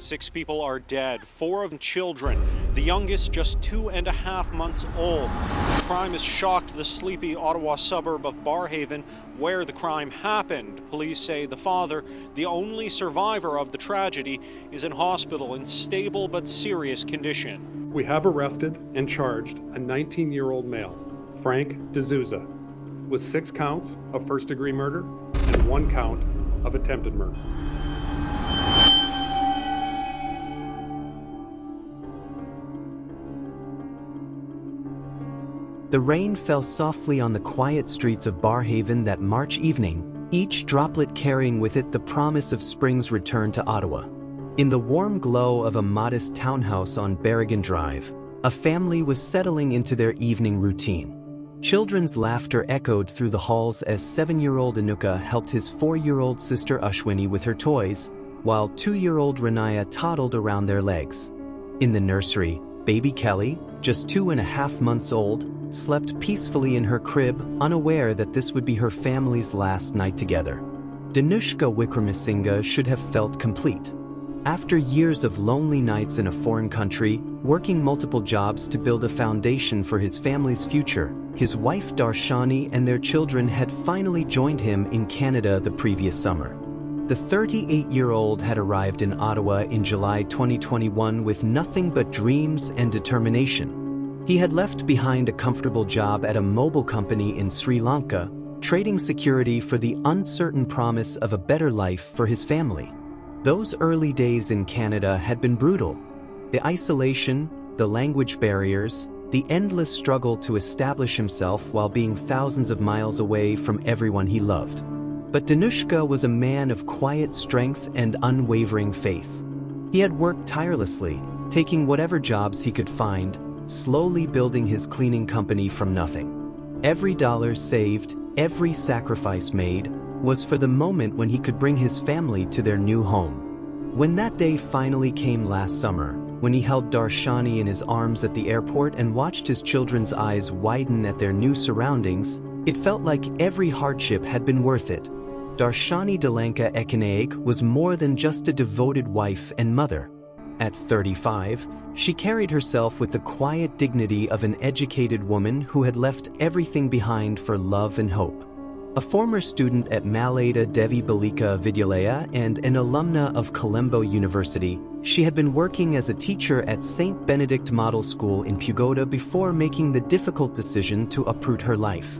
6 people are dead, 4 of them children, the youngest just 2.5 months old. The crime has shocked the sleepy Ottawa suburb of Barrhaven, where the crime happened. Police say the father, the only survivor of the tragedy, is in hospital in stable but serious condition. We have arrested and charged a 19-year-old male, Frank D'Souza, with 6 counts of first-degree murder and 1 count of attempted murder. The rain fell softly on the quiet streets of Barrhaven that March evening, each droplet carrying with it the promise of spring's return to Ottawa. In the warm glow of a modest townhouse on Berrigan Drive, a family was settling into their evening routine. Children's laughter echoed through the halls as 7-year-old Inuka helped his 4-year-old sister Ashwini with her toys, while 2-year-old Renaya toddled around their legs. In the nursery, baby Kelly, just 2.5 months old, slept peacefully in her crib, unaware that this would be her family's last night together. Danushka Wickramasinghe should have felt complete. After years of lonely nights in a foreign country, working multiple jobs to build a foundation for his family's future, his wife Darshani and their children had finally joined him in Canada the previous summer. The 38-year-old had arrived in Ottawa in July 2021 with nothing but dreams and determination. He had left behind a comfortable job at a mobile company in Sri Lanka, trading security for the uncertain promise of a better life for his family. Those early days in Canada had been brutal. The isolation, the language barriers, the endless struggle to establish himself while being thousands of miles away from everyone he loved. But Danushka was a man of quiet strength and unwavering faith. He had worked tirelessly, taking whatever jobs he could find, slowly building his cleaning company from nothing. Every dollar saved, every sacrifice made, was for the moment when he could bring his family to their new home. When that day finally came last summer, when he held Darshani in his arms at the airport and watched his children's eyes widen at their new surroundings, it felt like every hardship had been worth it. Darshani Delanka Ekanaik was more than just a devoted wife and mother. At 35, she carried herself with the quiet dignity of an educated woman who had left everything behind for love and hope. A former student at Malaida Devi Balika Vidyalaya and an alumna of Colombo University, she had been working as a teacher at St. Benedict Model School in Pugoda before making the difficult decision to uproot her life.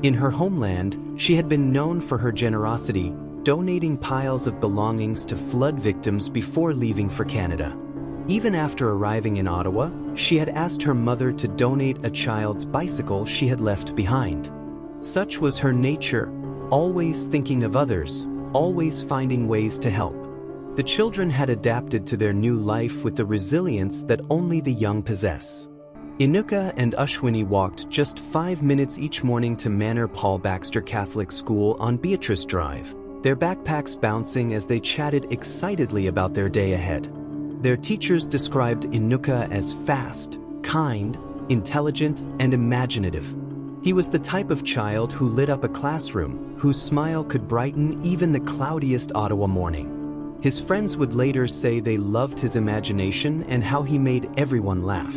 In her homeland, she had been known for her generosity, donating piles of belongings to flood victims before leaving for Canada. Even after arriving in Ottawa, she had asked her mother to donate a child's bicycle she had left behind. Such was her nature, always thinking of others, always finding ways to help. The children had adapted to their new life with the resilience that only the young possess. Inuka and Ashwini walked just 5 minutes each morning to Manor Paul Baxter Catholic School on Beatrice Drive, their backpacks bouncing as they chatted excitedly about their day ahead. Their teachers described Inuka as fast, kind, intelligent, and imaginative. He was the type of child who lit up a classroom, whose smile could brighten even the cloudiest Ottawa morning. His friends would later say they loved his imagination and how he made everyone laugh.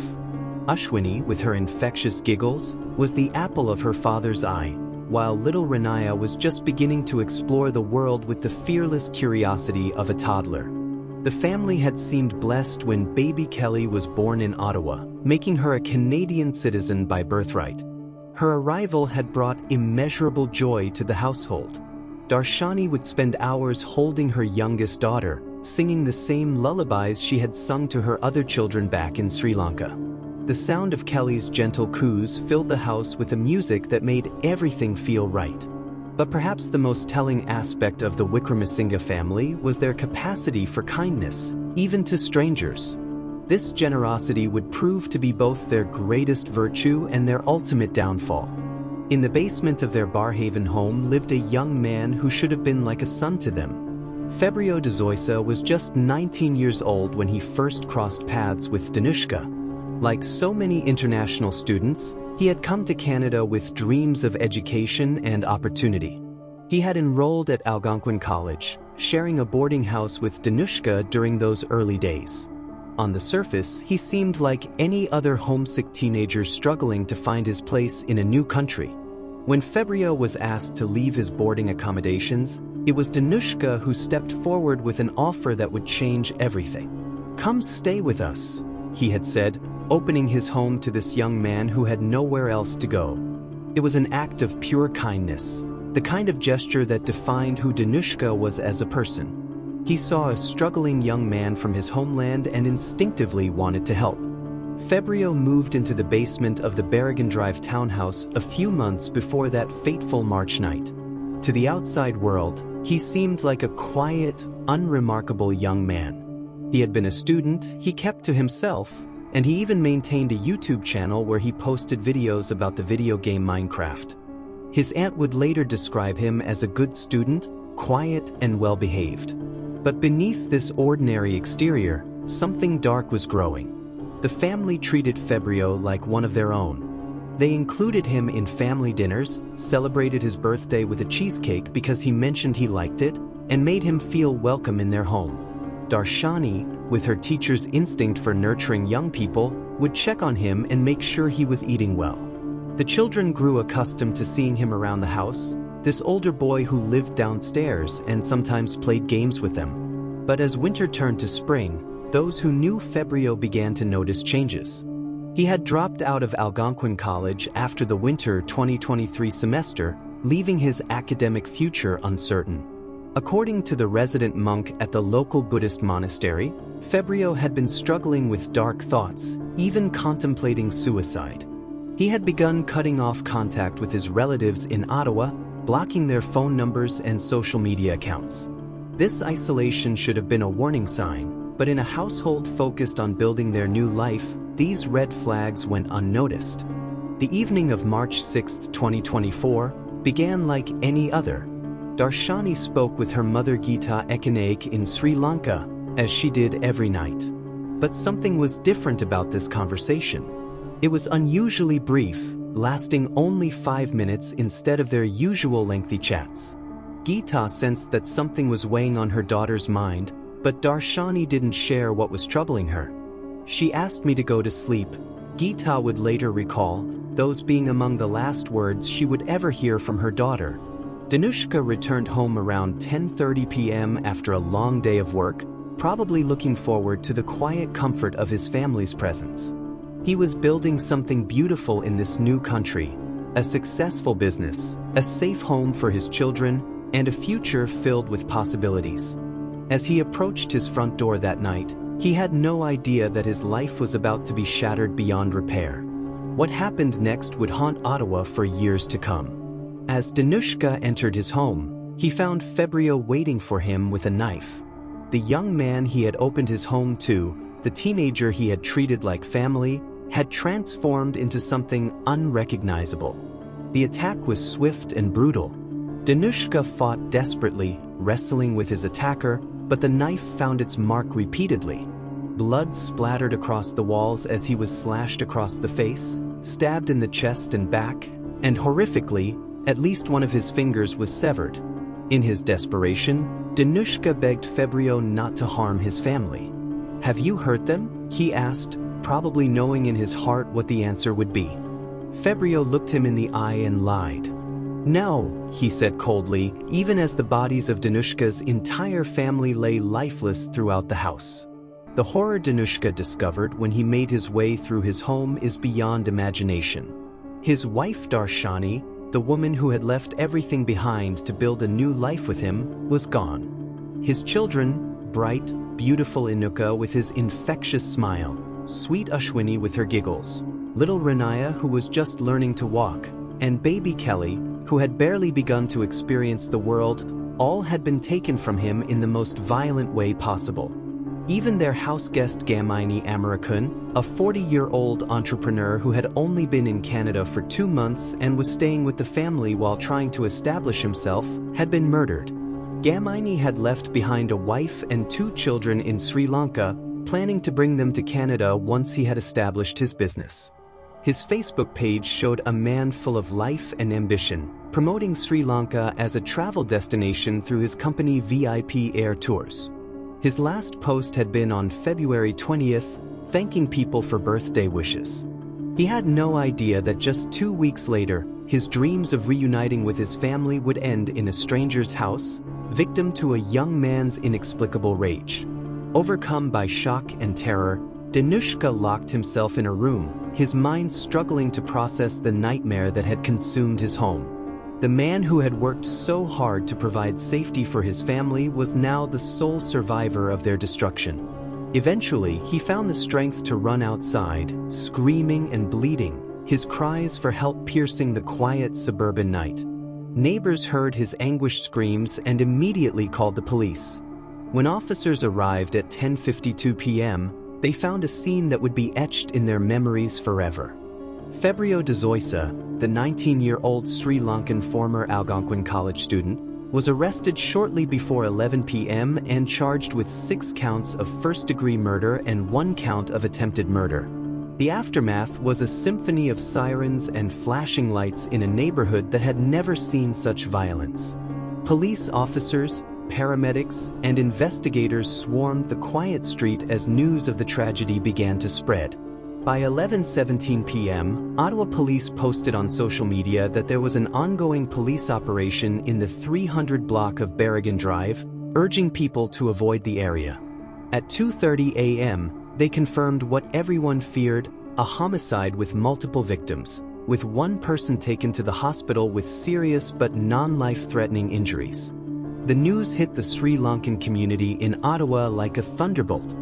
Ashwini, with her infectious giggles, was the apple of her father's eye, while little Renaya was just beginning to explore the world with the fearless curiosity of a toddler. The family had seemed blessed when baby Kelly was born in Ottawa, making her a Canadian citizen by birthright. Her arrival had brought immeasurable joy to the household. Darshani would spend hours holding her youngest daughter, singing the same lullabies she had sung to her other children back in Sri Lanka. The sound of Kelly's gentle coos filled the house with a music that made everything feel right. But perhaps the most telling aspect of the Wickramasinghe family was their capacity for kindness, even to strangers. This generosity would prove to be both their greatest virtue and their ultimate downfall. In the basement of their Barrhaven home lived a young man who should have been like a son to them. Fabio D'Souza was just 19 years old when he first crossed paths with Danushka. Like so many international students, he had come to Canada with dreams of education and opportunity. He had enrolled at Algonquin College, sharing a boarding house with Danushka during those early days. On the surface, he seemed like any other homesick teenager struggling to find his place in a new country. When Febrio was asked to leave his boarding accommodations, it was Danushka who stepped forward with an offer that would change everything. "Come stay with us," he had said, opening his home to this young man who had nowhere else to go. It was an act of pure kindness, the kind of gesture that defined who Danushka was as a person. He saw a struggling young man from his homeland and instinctively wanted to help. Febrio moved into the basement of the Berrigan Drive townhouse a few months before that fateful March night. To the outside world, he seemed like a quiet, unremarkable young man. He had been a student, he kept to himself, and he even maintained a YouTube channel where he posted videos about the video game Minecraft. His aunt would later describe him as a good student, quiet and well-behaved. But beneath this ordinary exterior, something dark was growing. The family treated Febrio like one of their own. They included him in family dinners, celebrated his birthday with a cheesecake because he mentioned he liked it, and made him feel welcome in their home. Darshani, with her teacher's instinct for nurturing young people, would check on him and make sure he was eating well. The children grew accustomed to seeing him around the house, this older boy who lived downstairs and sometimes played games with them. But as winter turned to spring, those who knew Febrio began to notice changes. He had dropped out of Algonquin College after the winter 2023 semester, leaving his academic future uncertain. According to the resident monk at the local Buddhist monastery, Febrio had been struggling with dark thoughts, even contemplating suicide. He had begun cutting off contact with his relatives in Ottawa, blocking their phone numbers and social media accounts. This isolation should have been a warning sign, but in a household focused on building their new life, these red flags went unnoticed. The evening of March 6, 2024, began like any other. Darshani spoke with her mother Gita Ekanaik in Sri Lanka, as she did every night. But something was different about this conversation. It was unusually brief, lasting only 5 minutes instead of their usual lengthy chats. Gita sensed that something was weighing on her daughter's mind, but Darshani didn't share what was troubling her. "She asked me to go to sleep," Gita would later recall, those being among the last words she would ever hear from her daughter. Danushka returned home around 10:30 p.m. after a long day of work, probably looking forward to the quiet comfort of his family's presence. He was building something beautiful in this new country, a successful business, a safe home for his children, and a future filled with possibilities. As he approached his front door that night, he had no idea that his life was about to be shattered beyond repair. What happened next would haunt Ottawa for years to come. As Danushka entered his home, he found Febrio waiting for him with a knife. The young man he had opened his home to, the teenager he had treated like family, had transformed into something unrecognizable. The attack was swift and brutal. Danushka fought desperately, wrestling with his attacker, but the knife found its mark repeatedly. Blood splattered across the walls as he was slashed across the face, stabbed in the chest and back, and horrifically, at least one of his fingers was severed. In his desperation, Danushka begged Febrio not to harm his family. "Have you hurt them?" he asked, probably knowing in his heart what the answer would be. Febrio looked him in the eye and lied. "No," he said coldly, even as the bodies of Danushka's entire family lay lifeless throughout the house. The horror Danushka discovered when he made his way through his home is beyond imagination. His wife Darshani, the woman who had left everything behind to build a new life with him, was gone. His children, bright, beautiful Inuka with his infectious smile, sweet Ashwini with her giggles, little Renaya who was just learning to walk, and baby Kelly, who had barely begun to experience the world, all had been taken from him in the most violent way possible. Even their house guest Gamaini Amarakun, a 40-year-old entrepreneur who had only been in Canada for 2 months and was staying with the family while trying to establish himself, had been murdered. Gamaini had left behind a wife and 2 children in Sri Lanka, planning to bring them to Canada once he had established his business. His Facebook page showed a man full of life and ambition, promoting Sri Lanka as a travel destination through his company VIP Air Tours. His last post had been on February 20th, thanking people for birthday wishes. He had no idea that just 2 weeks later, his dreams of reuniting with his family would end in a stranger's house, victim to a young man's inexplicable rage. Overcome by shock and terror, Danushka locked himself in a room, his mind struggling to process the nightmare that had consumed his home. The man who had worked so hard to provide safety for his family was now the sole survivor of their destruction. Eventually, he found the strength to run outside, screaming and bleeding, his cries for help piercing the quiet suburban night. Neighbors heard his anguished screams and immediately called the police. When officers arrived at 10:52 p.m., they found a scene that would be etched in their memories forever. Febrio de Zoysa, the 19-year-old Sri Lankan former Algonquin College student, was arrested shortly before 11 p.m. and charged with 6 counts of first-degree murder and 1 count of attempted murder. The aftermath was a symphony of sirens and flashing lights in a neighborhood that had never seen such violence. Police officers, paramedics, and investigators swarmed the quiet street as news of the tragedy began to spread. By 11:17 p.m., Ottawa police posted on social media that there was an ongoing police operation in the 300 block of Berrigan Drive, urging people to avoid the area. At 2:30 a.m., they confirmed what everyone feared, a homicide with multiple victims, with one person taken to the hospital with serious but non-life-threatening injuries. The news hit the Sri Lankan community in Ottawa like a thunderbolt.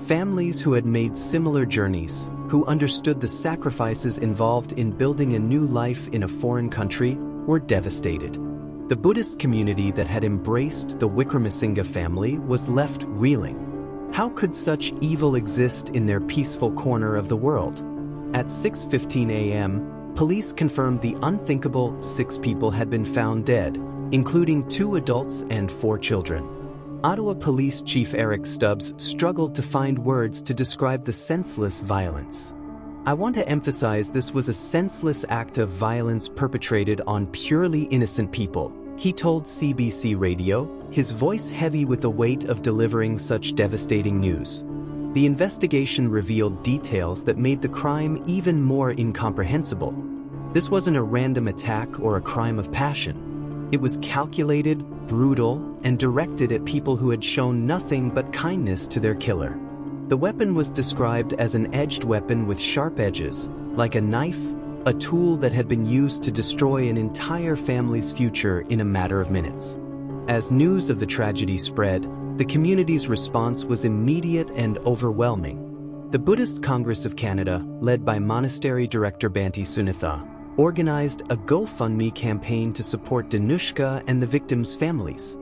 Families who had made similar journeys, who understood the sacrifices involved in building a new life in a foreign country, were devastated. The Buddhist community that had embraced the Wickramasinghe family was left reeling. How could such evil exist in their peaceful corner of the world? At 6:15 a.m., police confirmed the unthinkable: 6 people had been found dead, including 2 adults and 4 children. Ottawa Police Chief Eric Stubbs struggled to find words to describe the senseless violence. "I want to emphasize this was a senseless act of violence perpetrated on purely innocent people," he told CBC Radio, his voice heavy with the weight of delivering such devastating news. The investigation revealed details that made the crime even more incomprehensible. This wasn't a random attack or a crime of passion. It was calculated, brutal, and directed at people who had shown nothing but kindness to their killer. The weapon was described as an edged weapon with sharp edges, like a knife, a tool that had been used to destroy an entire family's future in a matter of minutes. As news of the tragedy spread, the community's response was immediate and overwhelming. The Buddhist Congress of Canada, led by monastery director Banti Sunitha, organized a GoFundMe campaign to support Danushka and the victims' families.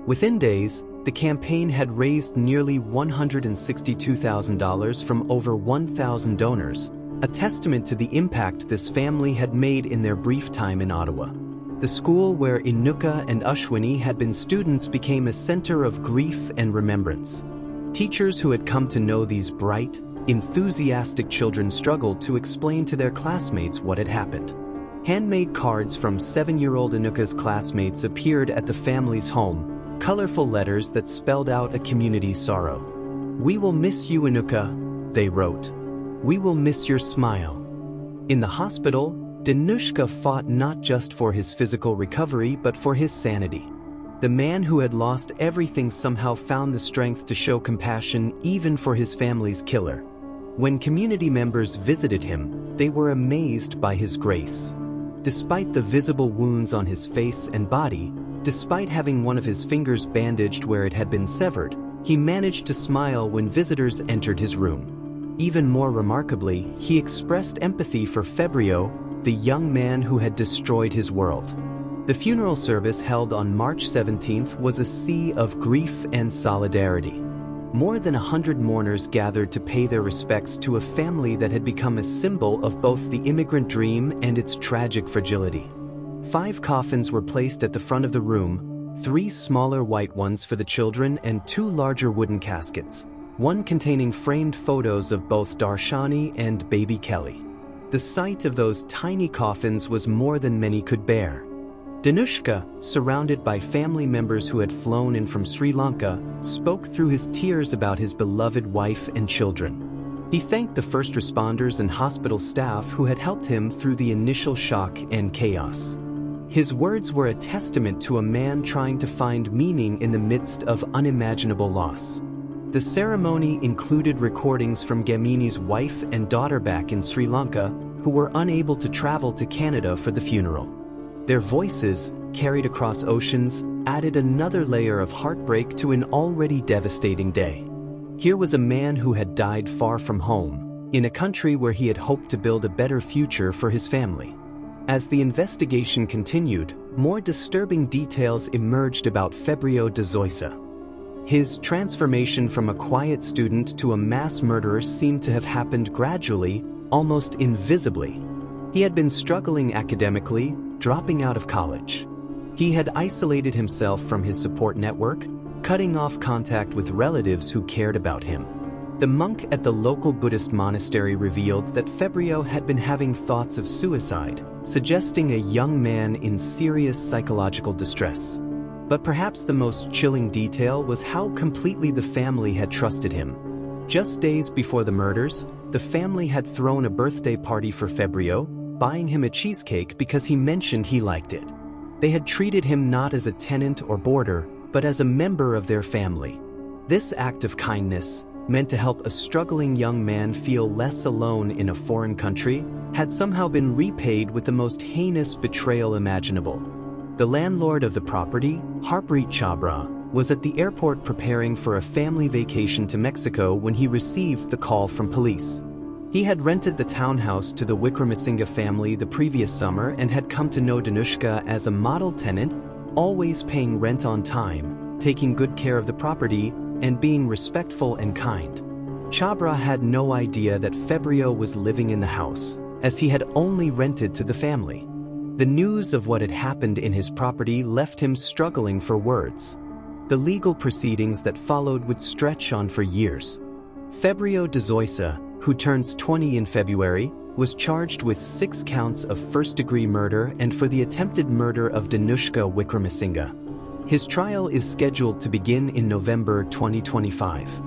Within days, the campaign had raised nearly $162,000 from over 1,000 donors, a testament to the impact this family had made in their brief time in Ottawa. The school where Inuka and Ashwini had been students became a center of grief and remembrance. Teachers who had come to know these bright, enthusiastic children struggled to explain to their classmates what had happened. Handmade cards from 7-year-old Inuka's classmates appeared at the family's home, colorful letters that spelled out a community's sorrow. "We will miss you, Inuka," they wrote. "We will miss your smile." In the hospital, Danushka fought not just for his physical recovery but for his sanity. The man who had lost everything somehow found the strength to show compassion even for his family's killer. When community members visited him, they were amazed by his grace. Despite the visible wounds on his face and body, despite having one of his fingers bandaged where it had been severed, he managed to smile when visitors entered his room. Even more remarkably, he expressed empathy for Febrio, the young man who had destroyed his world. The funeral service held on March 17th was a sea of grief and solidarity. More than 100 mourners gathered to pay their respects to a family that had become a symbol of both the immigrant dream and its tragic fragility. 5 coffins were placed at the front of the room, 3 smaller white ones for the children and 2 larger wooden caskets, one containing framed photos of both Darshani and baby Kelly. The sight of those tiny coffins was more than many could bear. Danushka, surrounded by family members who had flown in from Sri Lanka, spoke through his tears about his beloved wife and children. He thanked the first responders and hospital staff who had helped him through the initial shock and chaos. His words were a testament to a man trying to find meaning in the midst of unimaginable loss. The ceremony included recordings from Gamini's wife and daughter back in Sri Lanka, who were unable to travel to Canada for the funeral. Their voices, carried across oceans, added another layer of heartbreak to an already devastating day. Here was a man who had died far from home, in a country where he had hoped to build a better future for his family. As the investigation continued, more disturbing details emerged about Febrio de Zoysa. His transformation from a quiet student to a mass murderer seemed to have happened gradually, almost invisibly. He had been struggling academically, dropping out of college. He had isolated himself from his support network, cutting off contact with relatives who cared about him. The monk at the local Buddhist monastery revealed that Febrio had been having thoughts of suicide, suggesting a young man in serious psychological distress. But perhaps the most chilling detail was how completely the family had trusted him. Just days before the murders, the family had thrown a birthday party for Febrio, buying him a cheesecake because he mentioned he liked it. They had treated him not as a tenant or boarder, but as a member of their family. This act of kindness, meant to help a struggling young man feel less alone in a foreign country, had somehow been repaid with the most heinous betrayal imaginable. The landlord of the property, Harpreet Chabra, was at the airport preparing for a family vacation to Mexico when he received the call from police. He had rented the townhouse to the Wickramasinghe family the previous summer and had come to know Danushka as a model tenant, always paying rent on time, taking good care of the property, and being respectful and kind. Chabra had no idea that Febrio was living in the house, as he had only rented to the family. The news of what had happened in his property left him struggling for words. The legal proceedings that followed would stretch on for years. Febrio de Zoysa, who turns 20 in February, was charged with 6 counts of first-degree murder and for the attempted murder of Danushka Wickramasinghe. His trial is scheduled to begin in November 2025.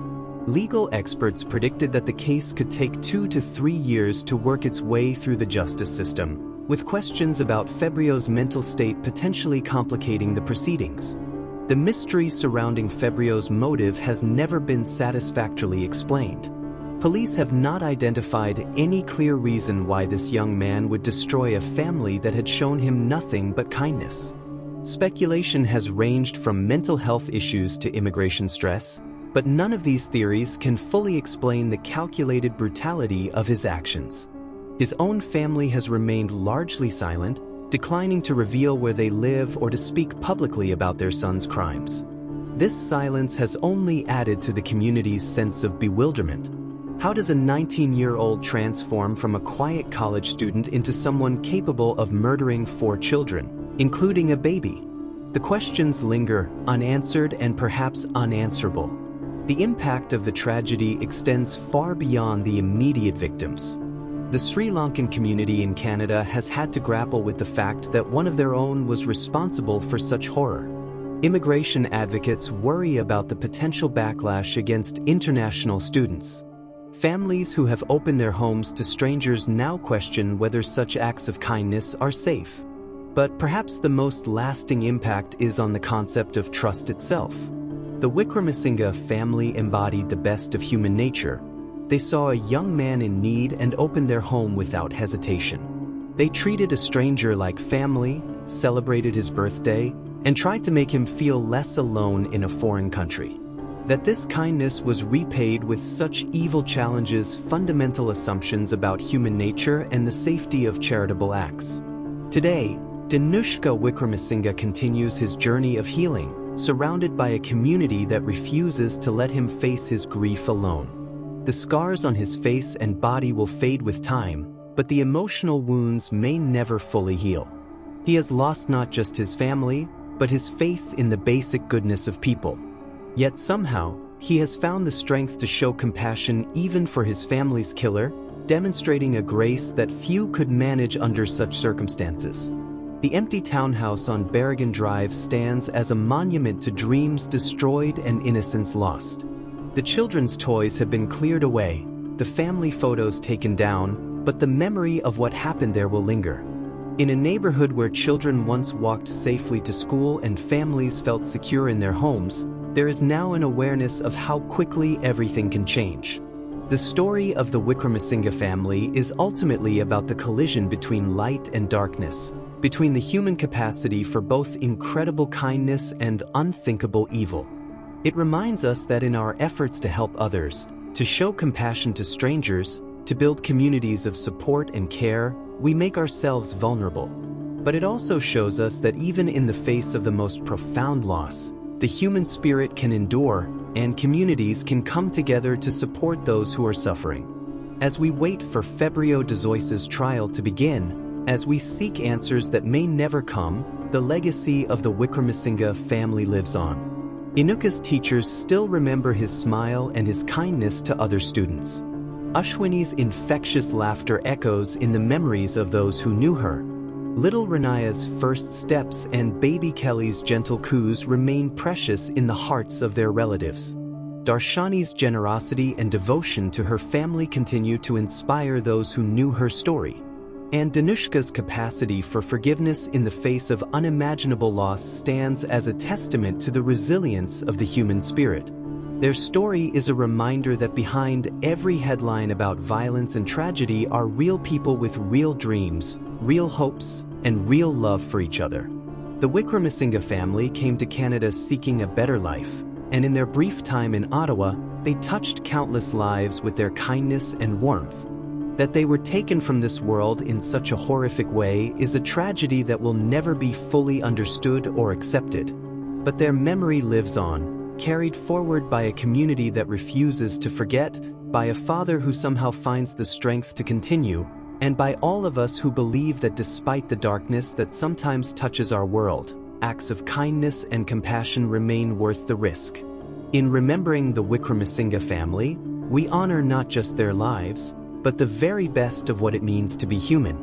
Legal experts predicted that the case could take 2 to 3 years to work its way through the justice system, with questions about Febrio's mental state potentially complicating the proceedings. The mystery surrounding Febrio's motive has never been satisfactorily explained. Police have not identified any clear reason why this young man would destroy a family that had shown him nothing but kindness. Speculation has ranged from mental health issues to immigration stress, but none of these theories can fully explain the calculated brutality of his actions. His own family has remained largely silent, declining to reveal where they live or to speak publicly about their son's crimes. This silence has only added to the community's sense of bewilderment. How does a 19-year-old transform from a quiet college student into someone capable of murdering 4 children, including a baby? The questions linger, unanswered and perhaps unanswerable. The impact of the tragedy extends far beyond the immediate victims. The Sri Lankan community in Canada has had to grapple with the fact that one of their own was responsible for such horror. Immigration advocates worry about the potential backlash against international students. Families who have opened their homes to strangers now question whether such acts of kindness are safe. But perhaps the most lasting impact is on the concept of trust itself. The Wickramasinghe family embodied the best of human nature. They saw a young man in need and opened their home without hesitation. They treated a stranger like family, celebrated his birthday, and tried to make him feel less alone in a foreign country. That this kindness was repaid with such evil challenges fundamental assumptions about human nature and the safety of charitable acts. Today, Danushka Wickramasinghe continues his journey of healing, surrounded by a community that refuses to let him face his grief alone. The scars on his face and body will fade with time, but the emotional wounds may never fully heal. He has lost not just his family, but his faith in the basic goodness of people. Yet somehow, he has found the strength to show compassion even for his family's killer, demonstrating a grace that few could manage under such circumstances. The empty townhouse on Berrigan Drive stands as a monument to dreams destroyed and innocence lost. The children's toys have been cleared away, the family photos taken down, but the memory of what happened there will linger. In a neighborhood where children once walked safely to school and families felt secure in their homes, there is now an awareness of how quickly everything can change. The story of the Wickramasinghe family is ultimately about the collision between light and darkness, between the human capacity for both incredible kindness and unthinkable evil. It reminds us that in our efforts to help others, to show compassion to strangers, to build communities of support and care, we make ourselves vulnerable. But it also shows us that even in the face of the most profound loss, the human spirit can endure, and communities can come together to support those who are suffering. As we wait for Fabio de Zois's trial to begin, as we seek answers that may never come, the legacy of the Wickramasinghe family lives on. Inuka's teachers still remember his smile and his kindness to other students. Ashwini's infectious laughter echoes in the memories of those who knew her. Little Renaya's first steps and baby Kelly's gentle coos remain precious in the hearts of their relatives. Darshani's generosity and devotion to her family continue to inspire those who knew her story. And Danushka's capacity for forgiveness in the face of unimaginable loss stands as a testament to the resilience of the human spirit. Their story is a reminder that behind every headline about violence and tragedy are real people with real dreams, real hopes, and real love for each other. The Wickramasinghe family came to Canada seeking a better life, and in their brief time in Ottawa, they touched countless lives with their kindness and warmth. That they were taken from this world in such a horrific way is a tragedy that will never be fully understood or accepted. But their memory lives on, carried forward by a community that refuses to forget, by a father who somehow finds the strength to continue, and by all of us who believe that despite the darkness that sometimes touches our world, acts of kindness and compassion remain worth the risk. In remembering the Wickramasinghe family, we honor not just their lives, but the very best of what it means to be human.